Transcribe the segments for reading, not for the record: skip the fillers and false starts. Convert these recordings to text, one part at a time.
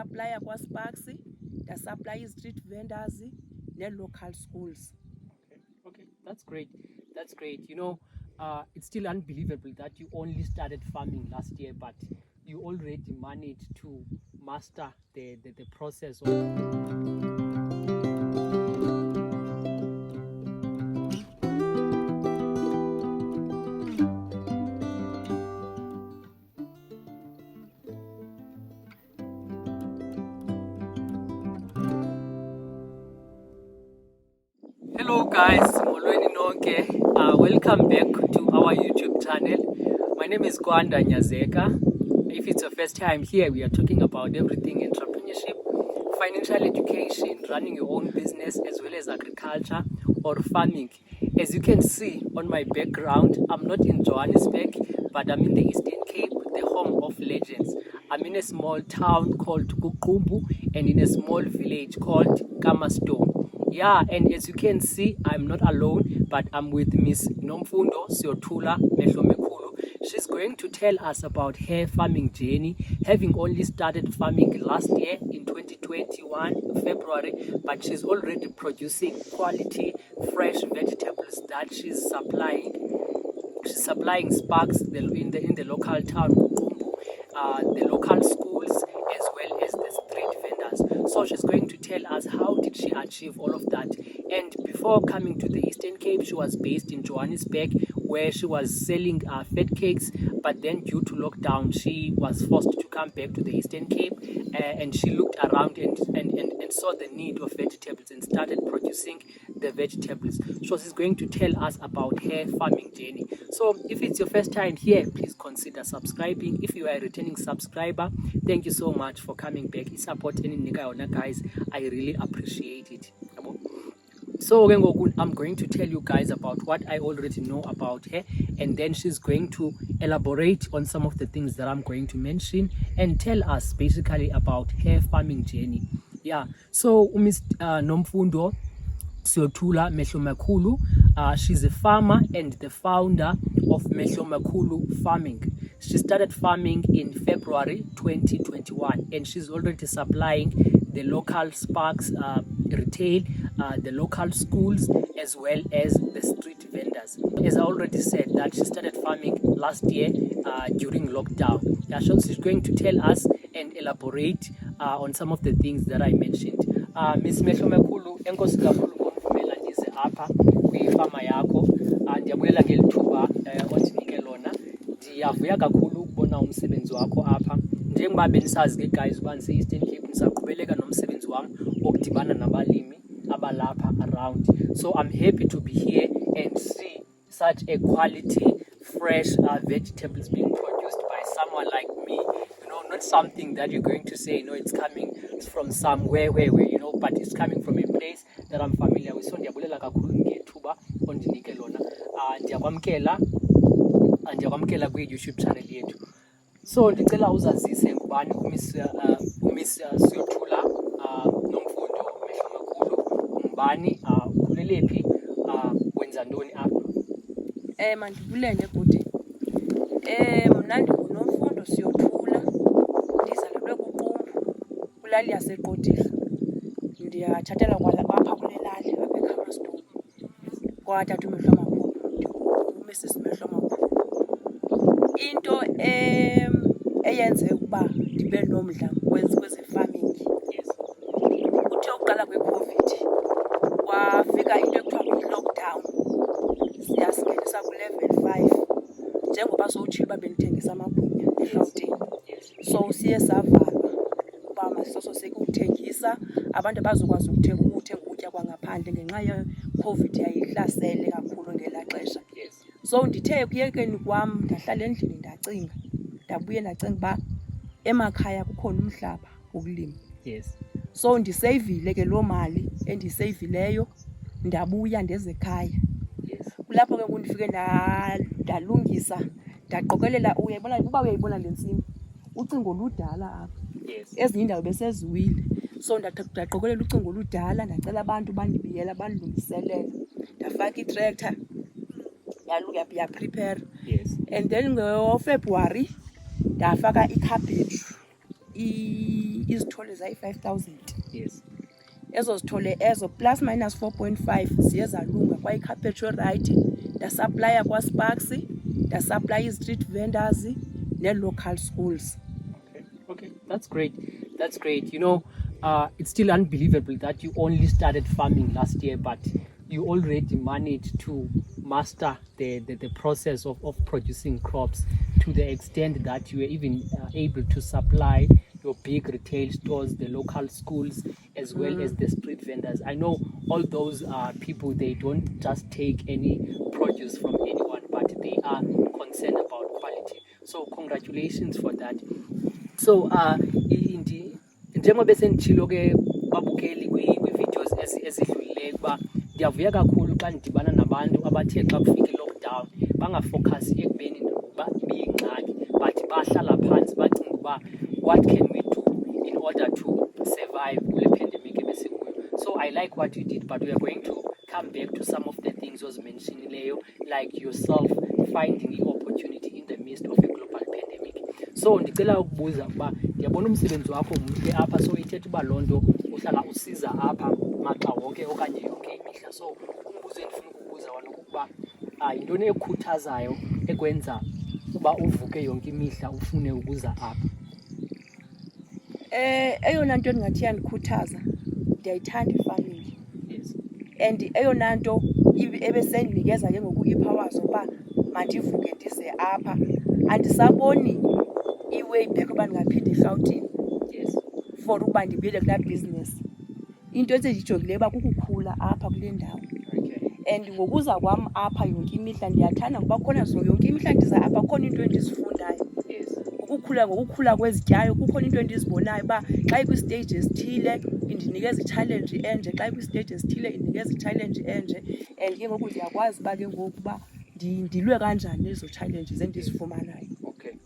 supplier kwa SPARGS, the supply street vendors, the local schools. Okay, that's great. That's great. You know, it's still unbelievable that you only started farming last year, but you already managed to master the process of Hello guys, welcome back to our YouTube channel. My name is Kwanda Nyazeka. If it's your first time here, we are talking about everything entrepreneurship, financial education, running your own business, as well as agriculture or farming. As you can see on my background, I'm not in Johannesburg, but I'm in the Eastern Cape, the home of legends. I'm in a small town called Kukumbu and in a small village called Kamasto. Yeah, and as you can see, I'm not alone, but I'm with Miss Nomfundo, Siyotula, She's going to tell us about her farming journey, having only started farming last year in 2021, February, but she's already producing quality, fresh vegetables that she's supplying. She's supplying SPARGS in the local town, the local schools, as well as the street vendors. So she's going to tell us how did she achieve all of that. And before coming to the Eastern Cape, she was based in Johannesburg, where she was selling fat cakes, but then due to lockdown, she was forced to come back to the Eastern Cape, and she looked around and saw the need of vegetables and started producing the vegetables. So she's going to tell us about her farming journey. So if it's your first time here, please consider subscribing. If you are a returning subscriber, thank you so much for coming back. It's support guys. I really appreciate it. So I'm going to tell you guys about what I already know about her, and then she's going to elaborate on some of the things that I'm going to mention and tell us basically about her farming journey. Yeah, so Miss Nomfundo Siyotula Mehlomakulu, she's a farmer and the founder of Mehlomakulu Farming. She started farming in February 2021, and she's already supplying the local SPARGS retail, the local schools, as well as the street vendors. As I already said, that she started farming last year during lockdown. Yeah, so she's going to tell us and elaborate on some of the things that I mentioned. Miss Mehlomakulu, enkosi kakhulu ngomvumela ndize apha kwifama yakho. Ndiyabulela ngelithuba ondinike lona. Ndiyavuya kakhulu ukubona umsebenzi wakho apha. Njengoba benisazi ke guys uba ndise-Eastern Cape ndisaqhubeleka nomsebenzi wami wokudibana nabalimi abalapha around. So I'm happy to be here and see such a quality, fresh vegetables being produced by someone like me. You know, not something that you're going to say, you know, it's coming from somewhere where you know, but it's coming from a place that I'm familiar with. So ndiyabulela kakhulu ngethuba ondinike lona. Ndiyakwamkela kwi-YouTube channel yethu. So ndicela uzazise ngubani uMiss Siyotula Nomfundo Mehlomakulu, ngubani, ukhulelephi, wenza ntoni apha? Mandibulele bhuti. Mna ndinguNomfundo Siyotula, ndizalelwe kuQumbu, kulali yaseGqotila. Ndiyathathela kwalapha kule lali apha eKhamastoni kwatata uMehlomakulu, uMrs Mehlomakulu. Into eyenze ukuba ndibe nomdla kweze-farming, uthe uqala kwe-COVID kwafika into ekuthiwa kwi-lockdown, siyasingenisa ku-level 5 njengoba sowutshile uba bendithengisa amagwinya eRhawutini. So siye savalwa uba masisososeke ukuthengisa, abantu abazokwazi ukuthenga ukutya kwangaphandle ngenxa ye-COVID yayihlasele kakhulu ngelaa xesha. So ndithe ekuyekeni kwam ndahlala endlini ndacinga, ndabuye ndacinga uba emakhaya kukhona umhlaba wokulima. So ndiseyivile ke loo mali endiseyivileyo, ndabuya ndeze ekhaya. Kulapho ke ndifike ndalungisa, ndaqokelela, uyayibona le ntsimi, ucingo oludala apha. Ezinye iindawo beseziwile. So ndaqokelela ucingo oludala, ndacela abantu bandibiyela bandilungiselele. Ndafaka i-tractor, yaprepare. And then ngoFebruary ndafaka i-cabbage. izithole zayi 5,000. Yes. Ezo zithole ezo plus minus 4.5 ziye zalunga kwaye ikhaphetshu right ndasaplaya kwa-SPARGS, ndasaplaya street vendors ne-local schools. Okay, that's great. That's great. You know, it's still unbelievable that you only started farming last year, but you already managed to master the process of producing crops to the extent that you were even able to supply your big retail stores, the local schools, as well as the street vendors. I know all those people, they don't just take any produce from anyone, but they are concerned about quality. So congratulations for that. So njengoba senditshilo ke babukeli kwi-videos ezidlulileyo ukuba ndiyavuya kakhulu xa ndidibana nabantu abathe xa kufika i-lockdown bangafocus ekubeni biyingxaki but bahlala phantsi bacinga ukuba what can we do in order to survive kule pandemic ebesikuyo. So I like what you did, but we are going to come back to some of the things was mentioning, like yourself finding the opportunity in the midst of a global pandemic. So ndicela ukubuza ukuba ndiyabona umsebenzi wakho mhle apha, so ithetha uba loo nto uhlala usiza apha maxa wonke okanye yonke imihla. So umbuzo endifuna ukubuza wona ukuba yintoni ekhuthazayo ekwenza uba uvuke yonke imihla ufune ukuza apha? Eyona nto endingathi yandikhuthaza, ndiyayithanda ifamily. Yes. And eyona nto ebesendinikeza ke ngoku ii-powers zokuba mandivuke ndize apha, andisaboni i-way back uba ndingaphinda eRhawutini. Yes. For ukuba ndibuyele kulaa business. Into endiyijongileyo uba kukukhula apha kule ndawo. Okay. And ngokuza kwam apha yonke imihla ndiyathanda ngoba khona yonke imihla ndiza apha khona into endizifundayo. Yes. Ngokukhula kwezityalo kukhona into endizibonayo uba xa ikwi-stage ezithile indinikeza i-challenge enje, xa ikwi-stage ezithile indinikeza i-challenge enje, and ke ngoku ndiyakwazi uba ke ngoku uba ndilwe kanjani ezo challenges endizifumanayo.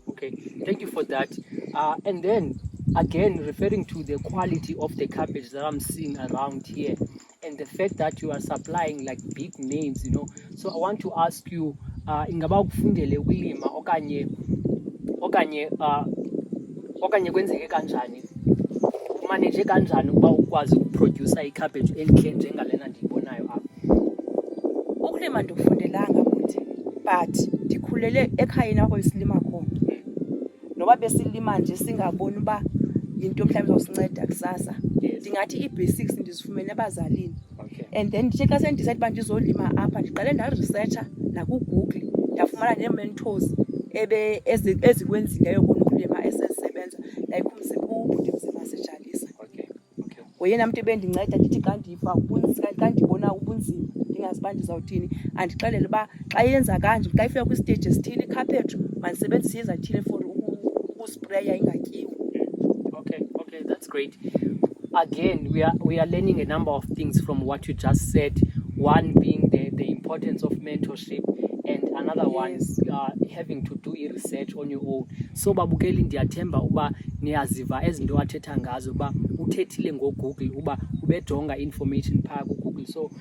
Okay, thank you for that. And then again, referring to the quality of the cabbage that I'm seeing around here and the fact that you are supplying like big names, you know. So I want to ask you, ingaba ukufundele ukulima okanye kwenzeke kanjani, umanage kanjani ukuba ukwazi ukuproducer icabbage enhle njengalena ndiyibonayo apha? Ukulima ndikufundelanga but ndikhulele ekhayeni apho isilima khona. Noba besilima nje singaboni uba yinto mhlawumbi izawusinceda kusasa. Ndingathi i-basics ndizifumene ebazalini. And then ndithe xa sendidicide uba ndizolima apha ndiqale ndaresearcha nakuGoogle, ndafumana nee-mentors ezikwenzileyo kona ukulima esezisebenza, like ubhuti Mzima Sejalisa. Ngoyena mntu ebendinceda ndithi xa ndiva xa ndibona ubunzima ndingazi uba ndizawuthini, andixelele uba xa yenza kanje, xa ifika kwistage esithile ikhaphetshu mandisebenzise iyeza ethile for ukuspreya ingatyiwa. Okay, that's great. Again, we are learning a number of things from what you just said. One being the importance of mentorship, and another one having to do research on your own. So babukeli ndiyathemba uba niyaziva ezinto athetha ngazo uba uthethile ngoGoogle uba ubejonga information phaa kuGoogle. So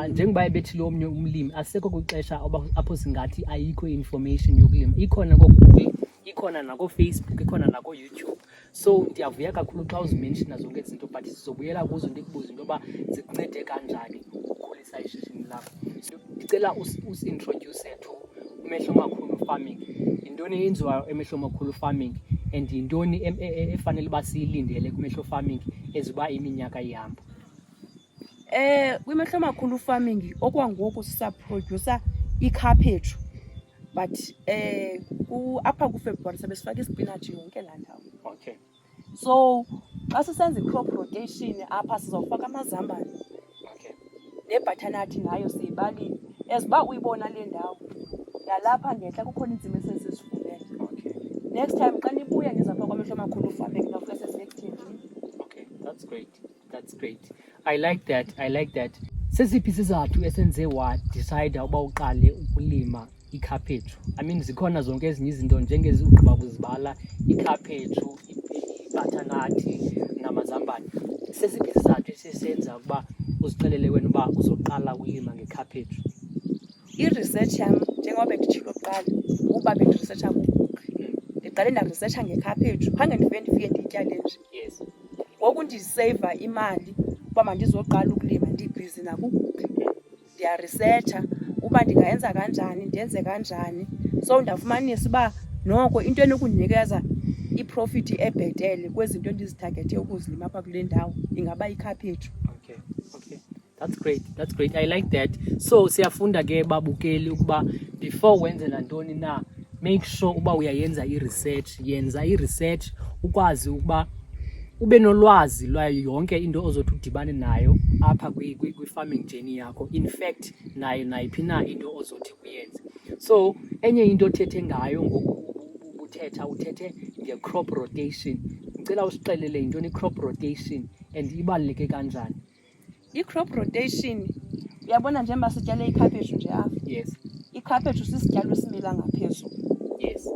njengoba ebethile omnye umlimi asekho kwixesha apho singathi ayikho information yokulima. Ikhona koGoogle, ikhona nako-Facebook, ikhona nako-YouTube. So ndiyavuya kakhulu xa uzimenshina zonke ezi zinto, but sizobuyela kuzo ndikubuze into yoba zikuncede kanjani ukukhulisa ishishini lakho. Ndicela usintroduce to Umehlo Makhulu farming. Yintoni eyenziwayo eMehlo Makhulu farming, and yintoni efanele uba siyilindele kuMehlo farming ezuba iminyaka ihamba? KwiMehlo Makhulu farming okwangoku sisaproducer ikhaphetshu, but apha kuFebruary sabe sifaka ispinatshi yonke laa ndawo. Okay. So xa sisenza i-crop rotation apha sizawufaka amazambane. Okay. Nebhathanathi nayo siyibalile. As uba uyibona le ndawo nalapha ngentla kukhona inzima esesizifumene. Okay. Next time xa nibuya ngezapha kwaMehlo Makhulu farming nakuke sesiyekuthini. Okay, that's great. I like that. Sesiphi isizathu esenze decide uba uqale ukulima ikhaphetshu? I mean zikhona zonke ezinye izinto njengezi ugqiba kuzibala, ikhaphetshu, ibhathanathi namazambane. Sesiphi isizathu esisenza ukuba uzixelele wena uba uzoqala ukulima ngekhaphetshu? I-research yam njengoba benditshilo kuqala uba bendiresearcha kuGoogle, ndiqale ndaresearcha ngekhaphetshu khange ndifike ndiyityale nje. Yes. Ngoku ndiseva imali uba mandizoqala ukulima ndibhizi nakuGoogle ndiyaresearcha uba ndingayenza kanjani ndenze kanjani. So ndafumanisa uba noko into enokundinikeza iprofiti ebhetele kwezinto endizithagethe ukuzilima apha kule ndawo ingaba ikhaphetshu. Okay. That's great. I like that. So siyafunda ke babukeli ukuba before wenze nantoni na, make sure uba uyayenza yenza i-research ukwazi ukuba ube nolwazi lwayo yonke into ozothi udibane nayo apha kwi-farming journey yakho. In fact nayo nayiphi na into ozothi uyenze. So enye into othethe ngayo uthethe nge-crop rotation. Ngicela usixelele yintoni i-crop rotation and ibaluleke kanjani? I-crop rotation uyabona njengoba sityale ikhaphetshu nje apha. Yes. Ikhaphetshu sisityalo esimila ngaphezulu. Yes.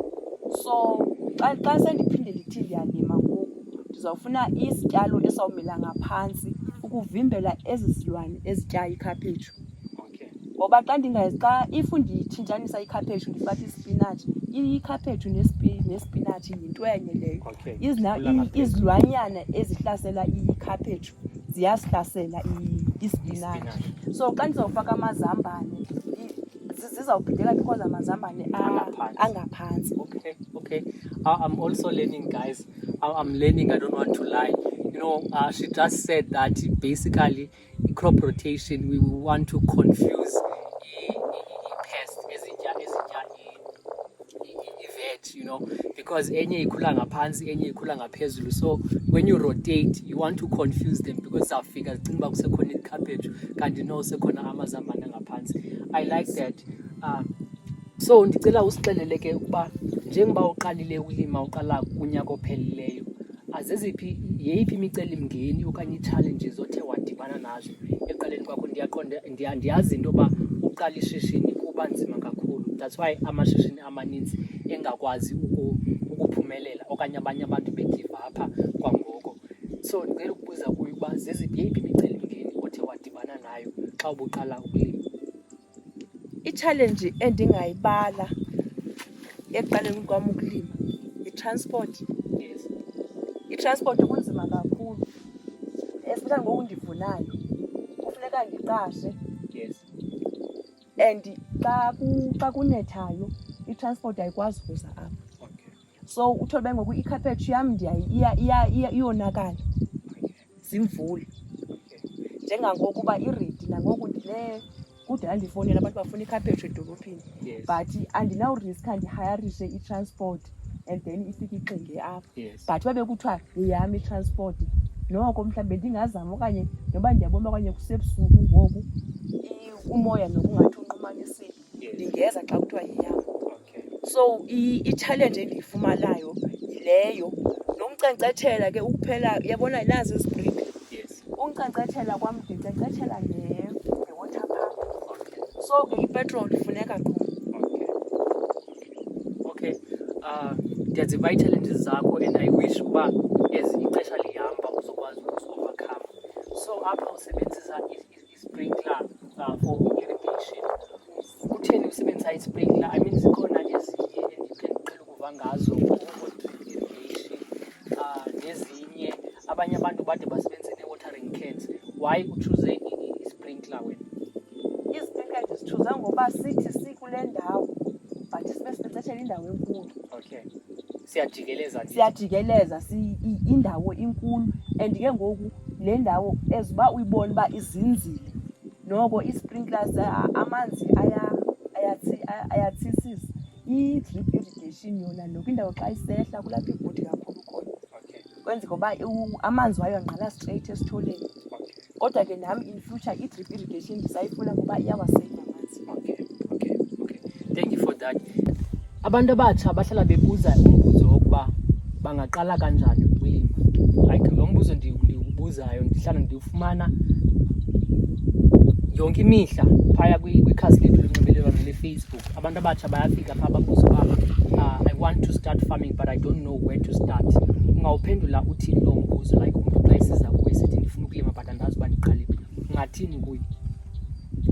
So xa sendiphinde ndithi ndiyalima ngoku ndizawufuna isityalo esawumila ngaphantsi ukuvimbela ezi zilwane ezitya ikhaphetshu. Okay. Ngoba xa if ndiyitshintshanisa ikhaphetshu ndifaka isipinatshi, ikhaphetshu nespinatshi yinto enye leyo. Okay. Izilwanyana ezihlasela ikhaphetshu ziyasihlasela isipinatshi. So xa ndizawufaka amazambane zizawubhideka because amazambane angaphantsi. Okay. I'm also learning, guys. I'm learning. I don't want to lie. She just said that basically crop rotation we want to confuse pest veg, because enye ikhula ngaphansi enye ikhula ngaphezulu. So when you rotate you want to confuse them because zawufika zicinga uba kusekhona ikhaphetshu kanti no sekhona amazambane ngaphansi. I like that. So ndicela usixelele ke ukuba njengoba uqalile ulima uqala kunyaka ophelileyo, azeziphi yeyiphi imicelimngeni okanye ii-challenges othe wadibana nazo eqaleni kwakho? Ndiyazi into yoba uqala ishishini kuba nzima kakhulu. That's why amashishini amaninzi engakwazi ukuphumelela okanye abanye abantu begive apha kwangoko. So ndicela ukubuza kuyo uba yeyiphi imicelimngeni othe wadibana nayo xa ubuqala ukulima? I-challenge endingayibala ekuqaleni kwam ukulima i-transport. Yes. I-transport kunzima kakhulu, especially ngoku ndivunayo kufuneka ndiqashe. Yes. And xa kunethayo i-transport ayikwazi ukuza apha. Okay. So uthole ngoku ikhaphetshu yam iyonakala zimvula. Njengangoku uba iredi nangoku kudala ndifowunela abantu bafuna ikhaphetshu edolophini. Yes. But andinawuriska ndihayarishe i-transport and then ifike ixinge apha. Yes. But babe kuthiwa yeyam i-transport noko mhlawumbe ndingazama okanye noba ndiyabona okanye kusebusuku ngoku umoya nokungathi unqumanisile ndingeza xa kuthiwa yeyam. Okay. So i-challenge endiyifumanayo yileyo nomnkcenkcethela ke ukuphela uyabona nazi izipring. Yes. Unkcenkcethela kwam ndinkcenkcethela nge-water pump. Okay. So ke ipetrol ifuneka qho. Okay. Ndiyaziva ii-challenges zakho and I wish uba as ixesha lihamba uzokwazi ukuzi-overcome. So apha usebenzisa i-sprinkler for irrigation. Kutheni usebenzisa i-sprinkler? I mean zikhona ezinye endiqhela ukuva ngazo drip irrigation, nezinye abanye abantu bade basebenzise ne-watering cans. Why uchoose i-sprinkler wena? Izisprinkler ndizitshuza ngoba sithi sikule ndawo but sibe sinkcenkcethela indawo enkulu. Okay. Siyajikeleza indawo inkulu and ke ngoku le ndawo ezuba uyibona uba izinzile noko i-sprinklers amanzi ayatsisisa. I-drip irrigation yona noko indawo xa isehla kulapho ibhudi kakhulu khona. Okay. Kwenzeka uba amanzi wayo anqala straight esitholeni. Okay. Kodwa ke nami in future i-drip irrigation ndisayifuna ngoba iyawaseyiva amanzi. Okay. Thank you for that. Abantu abatsha bahlala bebuza umbuzo wokuba bangaqala kanjani ukulima. Like lo mbuzo ndiwubuzayo ndihlala ndiwufumana yonke imihla phaya kwikhasi lethu lonxibelelwano le-Facebook. Abantu abatsha bayafika phaa babuza uba I want to start farming but I don't know where to start. Ungawuphendula uthini lo mbuzo? Like umntu xa isiza kuwe sithi ndifuna ukulima but andazi uba ndiqale phi, ungathini kuye?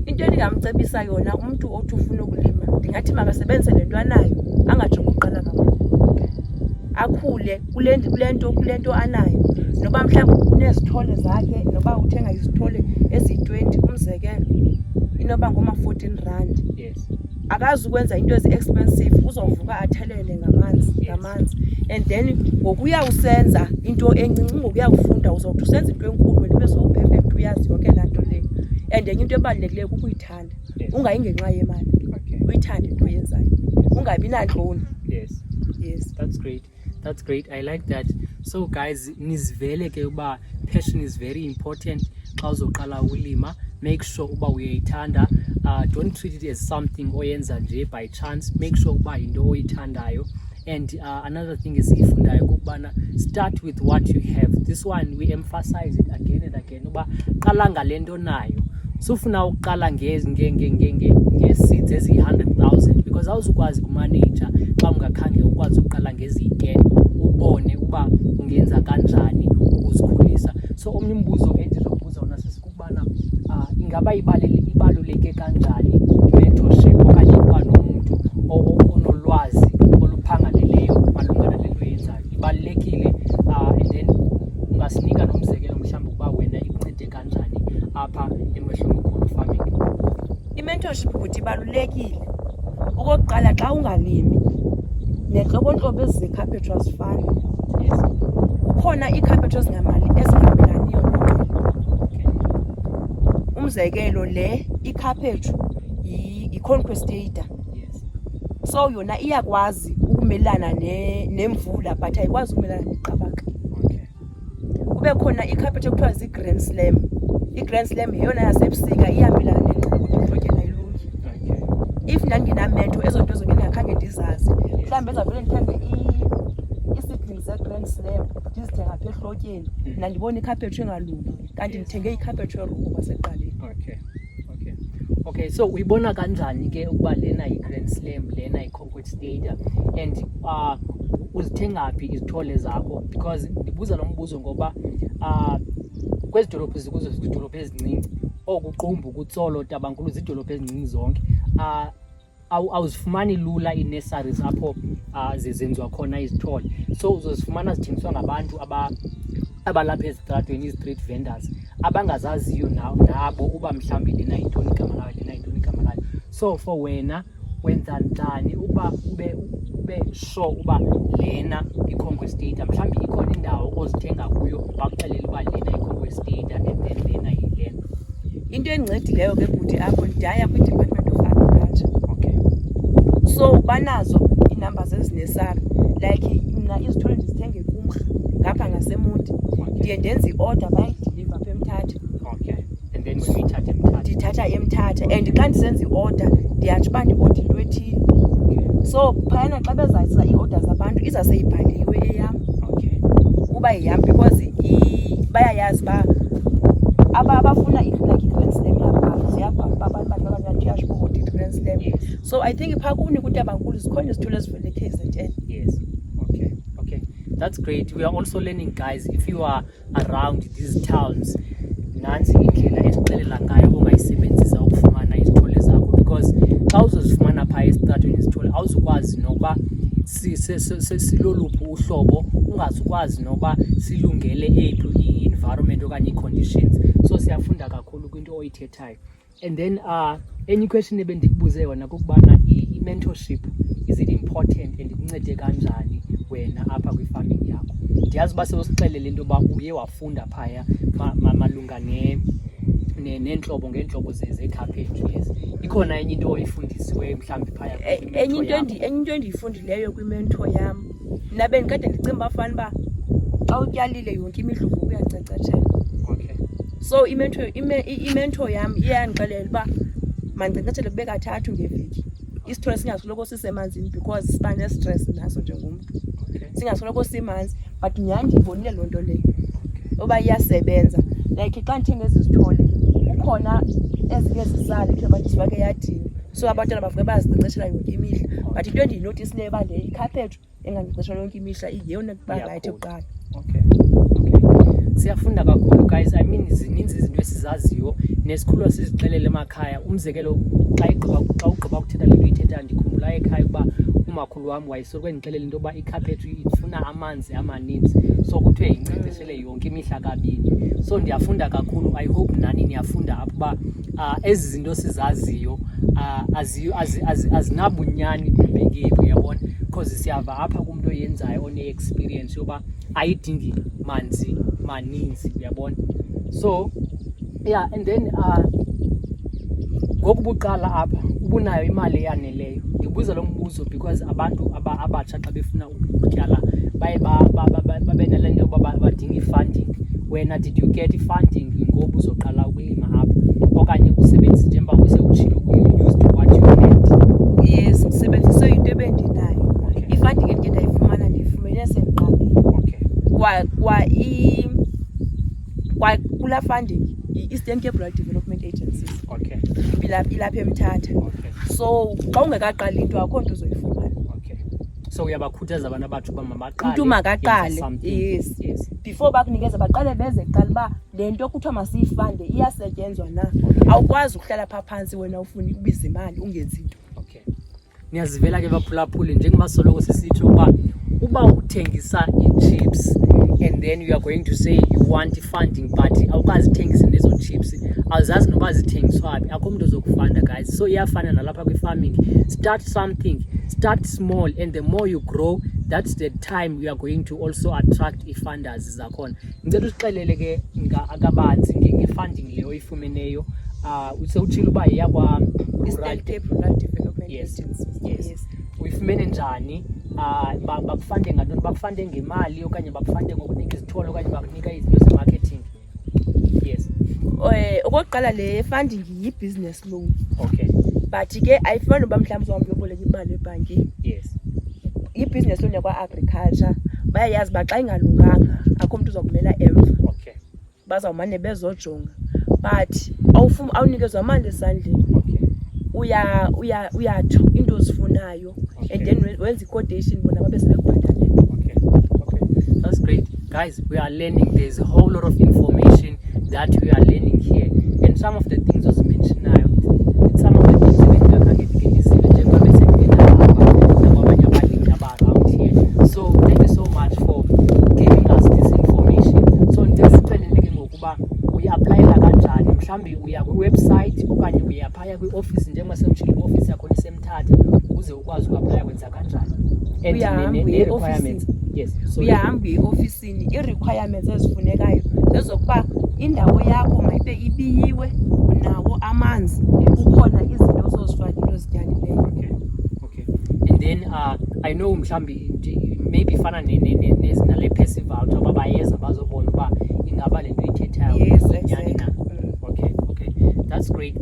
Into endingamcebisa yona umntu othi ufuna ukulima ndingathi makasebenzise le nto anayo angajongi uqala kakhulu. uthembile kulento anayo noba mhlawumbe unezithole zakhe noba uthenga izithole ezi-20 umzekelo inoba ngoma 14 rand. Yes. Akazi ukwenza into ezi-expensive uzovuka athelele ngamanzi and then ngokuya usenza into encinci ngokuya ufunda uzokuthi usenza into enkulu wena ube so-perfect uyazi yonke laa nto leyo and enye into ebalulekileyo kukuyithanda. Ungayi ngenxa yemali, uyithande into oyenzayo, ungabi nantloni. Yes, that's great. I like that. So guys, nizivele ke uba passion is very important. Xa uzoqala ulima, make sure uba uyayithanda. Don't treat it as something oyenza nje by chance. Make sure uba into oyithandayo. And another thing is ifundayo ukubana start with what you have. This one we emphasize it again and again uba qala ngalento nayo. Sufuna uqala nge-seeds ezi-100,000 because awuzukwazi kumanage xa ungakhange ukwazi uqala ngezi-10 ubone uba ungenza kanjani ukuzikhulisa. So omnye umbuzo endizokubuza wona sesikubana ingaba ibaluleke kanjani i-mentorship okanye kuba nomuntu onolwazi oluphangaleleyo malunga nalento yenzayo. Ibalulekile and then ungasinika nomzekelo mhlawumbi ukuba wena ikuncede kanjani apha eMehlongokhulu farming. I-mentorship ukuthi ibalulekile. Okokuqala xa ungalimi nenhlobo ezi-cabbage azifani. Yes. Kukhona ii-cabbage ezingamelaniyo noqela. Umzekelo le i-cabbage i-conquestator. Yes. So yona iyakwazi ukumelana nemvula but ayikwazi ukumelana neqabaka. Kube khona i-cabbage ekuthiwa zi-grand slam. I-grand slam yeyona yasebusika iyamelana nehlotyeni ayilungi. If ndandinamento ezo nto zobe ndingakhange ndizazi mhlawumbi ezavele ndithenge ii-seedlings ze-grand slam ndizithenga apha ehlotyeni nandibona ikhaphetshu engalungi kanti ndithenge ikhaphetshu erongo kwasekuqaleni. Okay, so uyibona kanjani ke ukuba lena yi-grand slam lena yi-conquestator and uzithenga phi izithole zakho? Because ndibuza lo mbuzo ngoba kwezi dolophu zikuzo zidolophu ezincinci okuqumbu kutsolo tabankulu zidolophu ezincinci zonke awuzifumani lula ii-nurseries apho zenziwa khona izithole. So uzozifumana zithengiswa ngabantu abalapha ezitratweni, ii-street vendors abangazaziyo nabo uba mhlawumbi lena yintoni igama layo, lena yintoni igama layo. So for wena wenza njani uba ube sure uba lena i-conquestator mhlawumbi ikhona indawo ozithenga kuyo bakuxelele uba lena i-conquestator and then lena yilena? Into endincedileyo ke bhuti apho ndaya kwi-Department of Agriculture. So banazo iinamba zezinesari like mna izithole ndizithenge kumrha ngapha ngaseMonti ndiye ndenze i-order bayidiliva apha eMthatha. And then when uyithatha eMthatha ndithatha eMthatha and xa ndisenza i-order ndiyatsho uba ndi-order into ethile. So phayana xa bezayisa ii-order zabantu izaseyibhaliwe eyam uba yeyam because bayayazi uba abafuna like i-grand slam ziyabhala uba abantu bayathiyashi bo-audit i-grand slam. So I think phaa kuni kuTabankulu zikhona izithole ezivele KZN. Yes. Okay. That's great. We are also learning, guys, if you are around these towns, nansi indlela esixelela ngayo ongayisebenzisa ukufumana izithole zakho because xa uzozifumana phaa esitratweni izithole awuzukwazi nokuba siloluphi uhlobo, ungazukwazi nokuba silungele eyiphi i-environment okanye ii-conditions. So siyafunda kakhulu kwinto oyithethayo. And then enye question ebendikubuze yona kukubana i-mentorship, is it important and ikuncede kanjani wena apha kwi-farming yakho? Ndiyazi uba sewusixelele into yoba uye wafunda phaya malunga ngeentlobo ze-cabbage. Yes. Ikhona enye into oyifundisiweyo mhlawumbi phaya? Enye into endiyifundileyo kwimentor yam mna bendikade ndicinga uba fanuba xa utyalile yonke imidluvu uyankcenkceshela. So imentor yam iyandixelela uba mandinkcenkceshele kube kathathu ngeveki. Isithole singasoloko sisemanzini because siba nestress naso njengomntu. Singasoloko simanzi but nyhani ndiyibonile loo nto leyo uba iyasebenza. Like xa ndithenga ezi zithole kukhona ezinye zisala kuthiwa bazifake eyadini so abantwana bavuke bazinkcenkceshela yonke imihla but into endiyinotisileyo uba le ikhaphetshu engankcenkceshelwa yonke imihla iyeyona kuba rayithi kuqala. Siyafunda kakhulu, guys. I mean zininzi izinto esizaziyo nesikhululo sizixelele emakhaya umzekelo xa ugqiba ukuthetha le nto ithetha ndikhumbula ekhaya ukuba umakhulu wam wayesoloko endixelela into yoba ikhaphetshu ifuna amanzi amaninzi so kuthiwe yinkcenkceshele yonke imihla kabini. So ndiyafunda kakhulu. I hope nani niyafunda apho uba ezi zinto sizaziyo azinabunyani bubhekephi, uyabona, because siyava apha kumntu oyenzayo one-experience yoba ayidingi manzi maninzi, uyabona. So yeah, and then ngoku buqala apha ubunayo imali eyaneleyo, ndibuza lo mbuzo because abantu abatsha xa befuna ukutyala baye babe nale nto yoba badinga i-funding. Wena did you get i-funding ngoku uzoqala ukulima apha okanye usebenzise njengoba usewutshilo you used what you had? Yes, usebenzise into ebendinayo. I-funding endike ndayifumana ndiyifumene sendiqalile. Kwa kula funding i-Eastern Cape Rural Development Agencies. Okay. Ilapha eMthatha. Okay. So xa ungekaqali into akho nto uzoyifumana. Okay. So uyabakhuthaza abantu abathi uba mabaqale. Umntu makaqale. Yes. Before bakunikeza baqale beze kuqala uba le nto kuthiwa masiyifande iyasetyenzwa na. Awukwazi ukuhlala phaa phantsi wena ufuna ukubiza imali ungenzi into. Okay. Niyazivela ke baphulaphuli njengoba soloko sisitsho uba uthengisa ii-chips and then you are going to say you want funding but awukazithengise nezo chips, awuzazi noba zithengiswa phi, akho mntu ozokufanda guys. So iyafana nalapha kwi-farming, start something, start small, and the more you grow that's the time you are going to also attract i-funders zakhona. Ngicela usixelele ke akabanzi nge-funding leyo oyifumeneyo. Usewutshilo uba yeyakwa Eastern Cape Rural Development Yes. Agencies. Uyifumene njani? Bakufande ngantoni? Bakufande ngemali okanye bakufande ngokunika izitholo okanye bakunika izinto ze-marketing? Yes. Okokuqala le funding yi-business loan. Okay. But ke ayifani uba mhlawumbi uzohamba uyoboleka imali ebhankini. Yes. I-business loan yakwa-agriculture bayayazi uba xa ingalunganga akho mntu uzokumela emva. Okay. Bazawumane bezojonga but awunikezwa mali esandleni. Okay. Uyatsho into ozifunayo and then wenza i-quotation bona babe sebekubhatalela. Okay. That's great. Guys, we are learning. There's a whole lot of information that we are learning here. And some of the things was mentioned now, some of the things around here. So thank you so much for giving us this information. So we apply kanjani, mhlambi uya kwi-website okanye uya phaya kwi-office njengoba semtshini i-office yakhona isemthatha ukuze ukwazi uku-apply kwenza kanjani. And ne-requirements. Yes. So uyahamba i-ofisini i-requirements ezifunekayo zezokuba indawo yakho mayibe ibiyiwe, unawo amanzi, kukhona izinto ozozifakile ozityalileyo. Okay. And then I know mhlambi maybe fana nale passive voucher uba bayeza bazobona uba ingaba le nto ithethayo. Yes, exactly. Okay. That's great.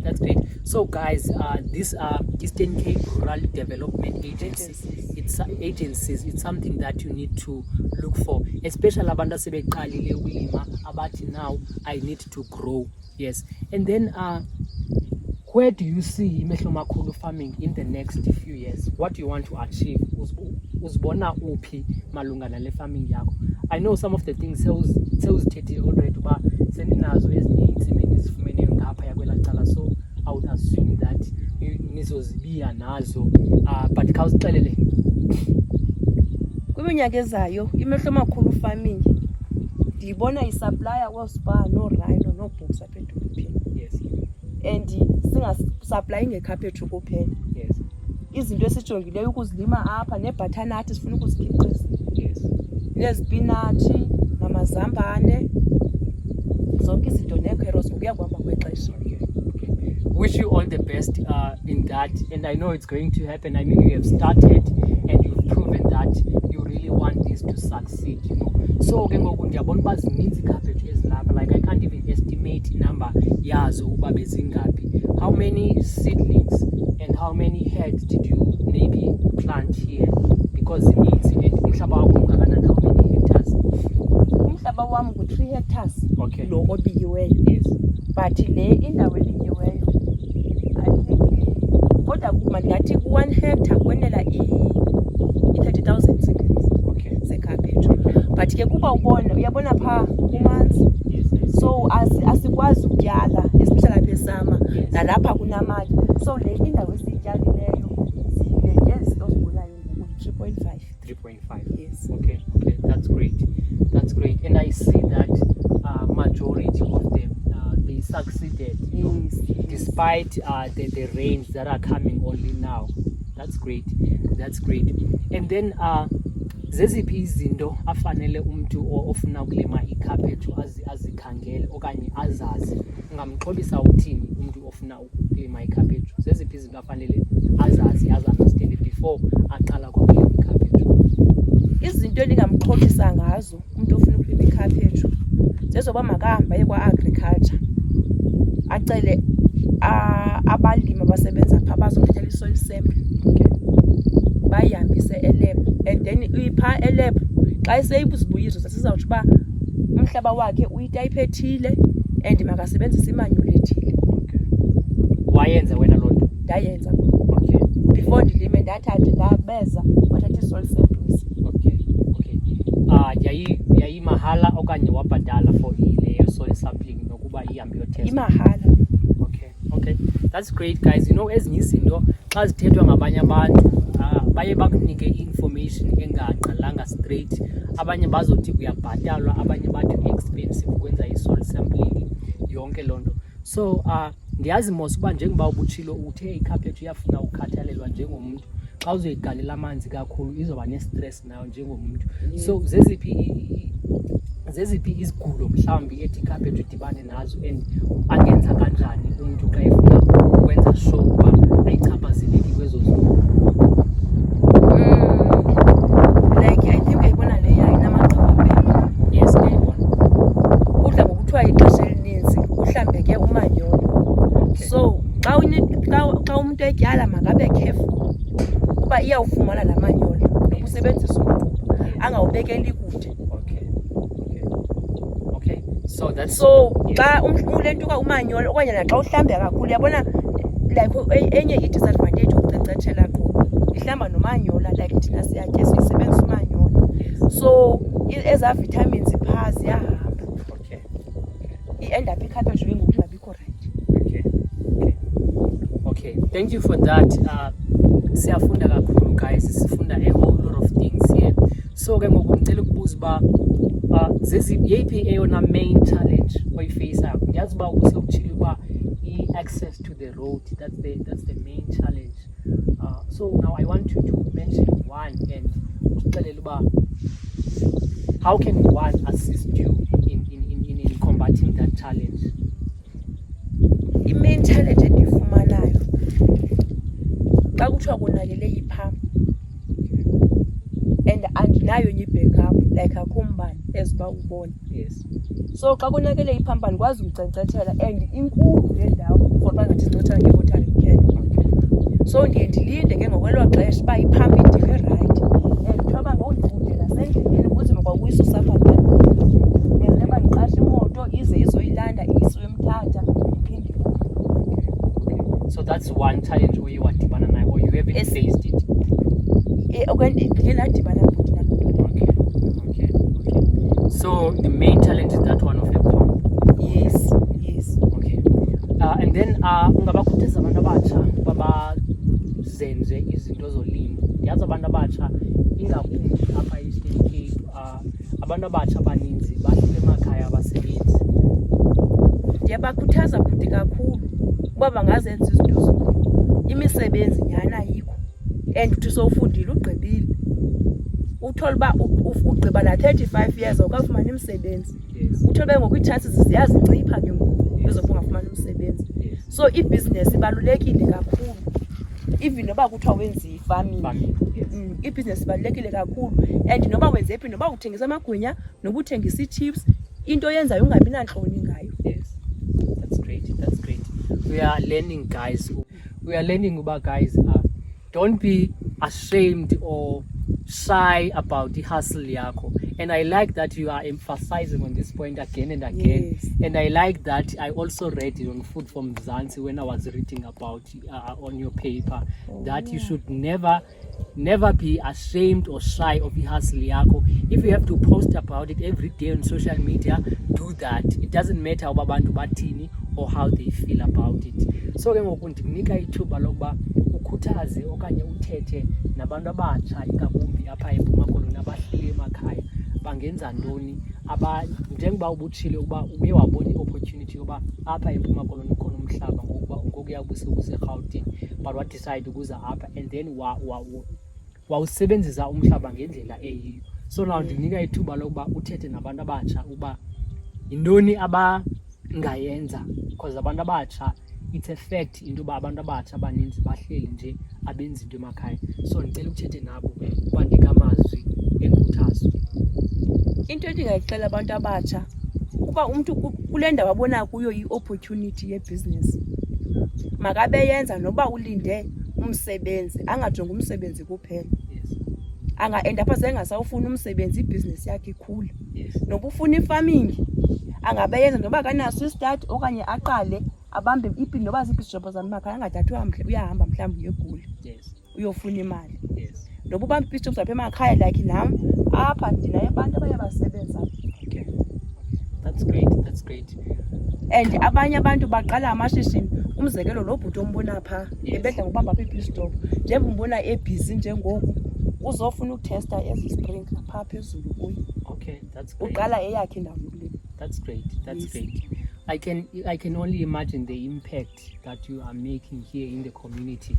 So guys, this Eastern Cape Rural Development Agency, it's something that you need to look for, especially abantu asebeqalile ukulima abathi now I need to grow. Yes. And then where do you see imehlo makhulu farming in the next few years? What do you want to achieve? Uzibona uphi malunga nale farming yakho? I know some of the things sewuzithethile already uba seninazo ezinye intsimi nizifumeneyo ngapha yakwela cala, so I would assume that nizozibiya nazo, but khawusixelele kwiminyaka ezayo imehlo makhulu farming ndiyibona isupplier kooSpar noRhino nooBoks apha edolophini. Yes. And singasupplayi ngekhaphetshu kuphela. Yes. Izinto esijongileyo ukuzilima apha neebhathanathi sifuna ukuzikhiqiza. Yes. Nezipinatshi namazambane zonke izinto neekherosi ngokuya kuhamba kwexesha. Okay. Wish you all the best in that, and I know it's going to happen. I mean, you have started and you've proven that you really want this to succeed, you know. So ke ngoku ndiyabona uba zininzi ikhaphetshu ezilapha, like I can't even estimate number yazo uba bezingapi. How many seedlings and how many heads did you maybe plant here? Because zininzi, and umhlaba wakho ungakanani, how many hectares? Umhlaba wam ngu-3 hectares. Okay. Lo obiyiweyo. Yes. But le indawo ebiyiweyo I think kodwa mandingathi ku-1 hectare kwenela i-30,000 seconds. Okay. Zekhaphetshu. But ke kuba uyabona phaa kumanzi. Yes. So asikwazi ukutyala especially apha isama nalapha kunamatye. So le indawo esiyityalileyo zile ezi ozibonayo ngoku 3.5. 3.5. Yes. Okay, that's great. And I see that majority of them they succeeded, despite the rains that are coming only now. That's great. And then zeziphi izinto afanele umuntu ofuna ukulima ikhaphetshu azikhangele okanye azazi? Ungamxhobisa uthini umuntu ofuna ukulima ikhaphetshu? Zeziphi izinto afanele azazi understand before aqala ukulima ikhaphetshu? Izinto endingamxhobisa ngazo umuntu ofuna ukulima ikhaphetshu zezoba makahambe aye kwa-agriculture acele abalimi abasebenza phaa bazomthathela i-soil sample, bayihambise elab, and then uyipha elab xa seyibuzibuyizo zasizawutsho uba umhlaba wakhe uyitayiphi ethile and makasebenzise imanyolo ethile. Wayenza wena loo nto? Ndayenza. Before ndilime ndathatha ndabeza bathatha ii-soil samples. Yayimahala okanye wabhatala for leyo soil sampling nokuba ihambe yotest? Imahala. Okay, that's great, guys. You know, ezinye izinto xa zithethwa ngabanye abantu baye bakunike i-information engaqalanga straight. Abanye bazothi uyabhatalwa, abanye bathi expensive ukwenza i-soil sampling, yonke loo nto. So ndiyazi mos uba njengoba ubutshilo uthe ikhaphetshu iyafuna ukhathalelwa njengomuntu. Xa uzoyigalela amanzi kakhulu izoba ne-stress nayo njengomuntu. So zeziphi izigulo mhlawumbi ethi ikhaphetshu idibane nazo, and angenza kanjani umuntu xa efuna ukwenza sure uba ayichaphazeleki kwezo zigulo? Like I think ayibona leya inamagqibabela. Yes, ndiyayibona. Udla ngokuthiwa ixesha elininzi uhlambeke umanyolo. So xa umuntu etyala makabe careful uba iyawufumana la manyolo nokusebenzisa umgquba angawubekeli kude. Okay. So xa ulentuka umanyolo okanye naxa uhlambe kakhulu, yabona like enye i-disadvantage yokunkcenkceshela qho ihlamba nomanyola, like thina siyatya siyisebenzisa umanyolo. So ezaa vitamins phaa ziyahamba. I-end up ikhaphetshu ingoku ingabikho right. Okay. Thank you for that. Siyafunda kakhulu, guys. Sifunda a whole lot of things here. So ke ngoku ngicela ukubuza uba yeyiphi eyona main challenge oyifaceayo? Ndiyazi uba usewutshile uba i-access to the road, that's the main challenge. So now I want you to mention one and usixelele uba how can one assist you in combating that challenge? I-main challenge endiyifumanayo xa kuthiwa konakele iphampu and andinayo nye i-backup, like akho mbane eziba ubona. Yes. So xa konakele iphampu andikwazi ukunkcenkceshela and inkulu le ndawo for uba ngathi sincotshela nge-watering can. So ndiye ndilinde ke ngokwelo xesha uba iphampu idile right and kuthiwa uba ngondifundela sendleleni kunzima kwakuyisa usapha kwam. Ndiyazineba ndiqashe imoto ize izoyilanda iyise emthatha iphinde. So that's one challenge where you want to banana or you haven't faced it. Okay. So the main challenge is that one of the pump. Yes. Okay. And then ungabakhuthaza abantu abatsha babazenze izinto zolimo. Ndiyazi abantu abatsha ingakumbi apha e-Eastern Cape, abantu abatsha abaninzi bahlala emakhaya abasebenzi. Ndiyabakhuthaza futhi kakhulu uba bangazenza izinto zolimo. Imisebenzi nyhani ayikho and uthi sowufundile ugqibile uthola uba ugqiba na-35 years awukafumani umsebenzi. Uthola uba ngoku ii-chances ziyazincipha ke ngoku ezokuba ungafumani umsebenzi. So ibhizinesi ibalulekile kakhulu, even noba kuthiwa wenza i-farming. Ibhizinesi ibalulekile kakhulu and noba wenze phi, noba uthengisa amagwinya, noba uthengisa ii-chips, into yenzayo ungabi nantloni ngayo. Yes, that's great. We are learning, guys. Guys, don't be ashamed or shy about the hustle yako. And I like that you are emphasizing on this point again and again. Yes. And I like that I also read it on Food from Zanzi when I was reading about on your paper that you should never be ashamed or shy of the hustle yako. If you have to post about it every day on social media, do that. It doesn't matter about bantu batini or how they feel about it. So ke ngoku ndikunika ithuba lokuba ukhuthaze okanye uthethe nabantu abatsha ingakumbi apha eMpuma Koloni abahleli emakhaya bangenza ntoni njengoba ubutshile ukuba uye wabona i-opportunity yoba apha eMpuma Koloni ukhona umhlaba ngokuya kuseRhawutini but wadecide ukuza apha and then wawusebenzisa umhlaba ngendlela eyiyo. So now ndinika ithuba lokuba uthethe nabantu abatsha uba yintoni abangayenza because abantu abatsha it's a fact into yoba abantu abatsha abaninzi bahleli nje abenza into emakhaya. So ndicela uthethe nabo ubanike amazwi enkuthazo. Into endingayixela abantu abatsha kuba umntu kule ndawo abona kuyo i-opportunity ye-business makabe yenza noba ulinde umsebenzi angajongi umsebenzi kuphela. Anga-end apha sengasawufuna umsebenzi i-business yakhe ikhula. Noba ufuna i-farming angabe yenza noba kanaso i-start okanye aqale abambe iphi noba ziphi izijobho zamakhaya angadathu uyahamba mhlawumbi uyegula uyofuna imali. Noba ubambe izijobho zapha emakhaya like nam apha ndinayo abantu abayabasebenza. Okay, that's great. And abanye abantu baqala amashishini. Umzekelo lo bhuti ombona pha ebedla ngobamba apha izijobho njengoba umbona ebhizi njengoku uzofuna ukutesta ezi sprinkler pha phezulu kuyo. Okay, that's great. Uqala eyakhe indawo yokulima. That's great. I can only imagine the impact that you are making here in the community.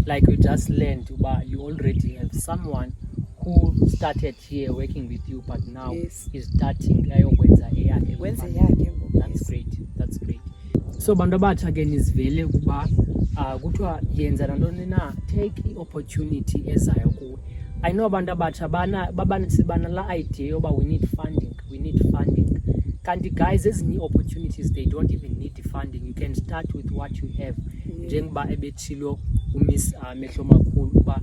Like you just learned, you already have someone who started here working with you, but now is starting. That's great. So bantu abatsha ke nizivele ukuba kuthiwa yenza nantoni na, take i-opportunity ezayo kuwe. I know abantu abatsha bana la idea yoba we need funding. Kanti guys, ezinye opportunities they don't even need funding. You can start with what you have. Njengoba ebetshilo uMiss Mehlo Makhulu uba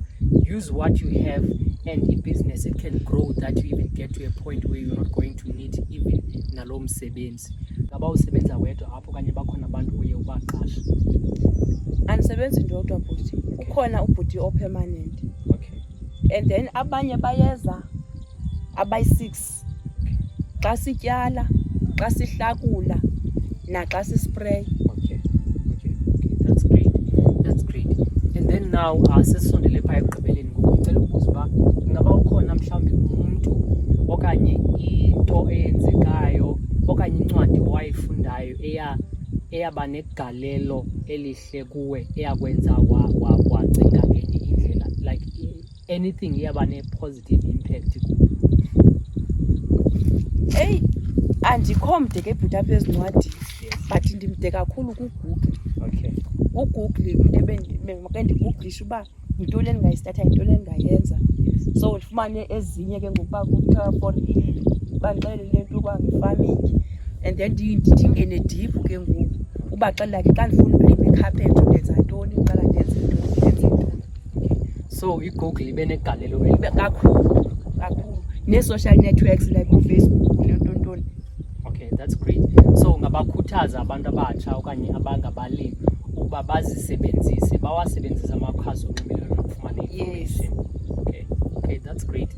use what you have and i-business it can grow that you even get to a point where you're not going to need even nalo msebenzi. Ngaba usebenza wedwa apho kanye bakhona abantu oye ubaqasha? Andisebenzi ndodwa bhuti. Ukhona ubhuti o-permanent. Okay. And then abanye bayeza abayi-6 xa sityala, xa sihlakula naxa sispray. Okay. That's great. And then now sesisondele phaa ekugqibeleni ngoku ndicela ukubuza uba ingaba ukhona mhlawumbi umuntu okanye into eyenzekayo okanye incwadi owayifundayo eyaba negalelo elihle kuwe eyakwenza wacinga ngenye indlela, like anything eyaba ne-positive impact kuwe? Hey, andikho mde ke bhuti apha ezincwadini but ndimde kakhulu kuGoogle. Okay. uGoogle umuntu ndiguglisha uba yintoni endingayisithatha yintoni endingayenza. So ndifumane ezinye ke ngokuba kuthiwa for bandixelele le nto kwange-farming and then ndingene deep ke ngoku ubaxelela ke xa ndifuna ukulima ikhaphetshu ndenza ntoni, uqala ndenze ntoni. So iGoogle ibe negalelo kakhulu nee-social networks like uFacebook nentoni. Okay, that's great. So ngabakhuthaza abantu abatsha okanye abangabalimi ukuba bazisebenzise, bawasebenzise amakhasi onxibelelwano ukufumana information. Okay, that's great.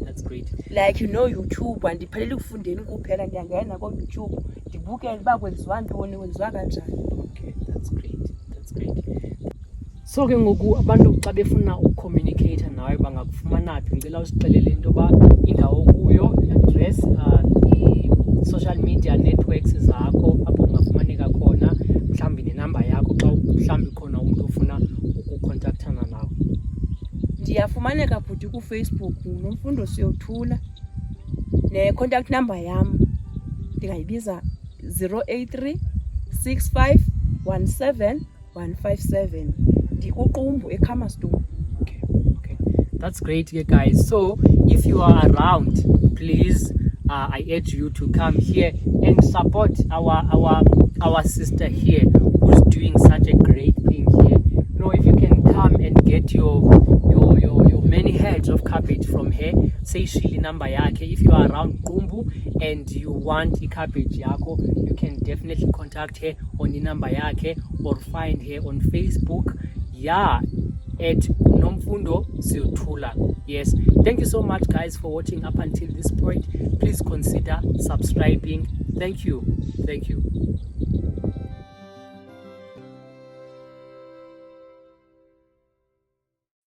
Like YouTube andipheleli ukufundeni kuphela, ndiyangena ko-YouTube ndibukele uba kwenziwa ntoni, kwenziwa kanjani. Okay, that's great. So ke ngoku abantu xa befuna ukucommunicate nawe bangakufumana phi? Ngicela usixelele into yoba indawo kuyo, address, i-social media networks zakho apho ungafumaneka khona, mhlawumbi nenamba yakho xa mhlawumbi khona umntu ofuna ukukontaktana nawe. Ndiyafumaneka bhuti kuFacebook Nomfundo Siyotula, ne-contact number yam ndingayibiza 083 65 17 157. Ndikuqumbu eKhamastone. Okay. That's great, guys. So if you are around, please, I urge you to come here and support our sister here who's doing such a great thing here. You know, if you can come and get your many heads of cabbage from her, say shili number yake. If you are around Qumbu and you want the cabbage yako, you can definitely contact her on the number yake or find her on Facebook. At Nomfundo Siyotula. Yes, thank you so much guys for watching up until this point. Please consider subscribing. Thank you.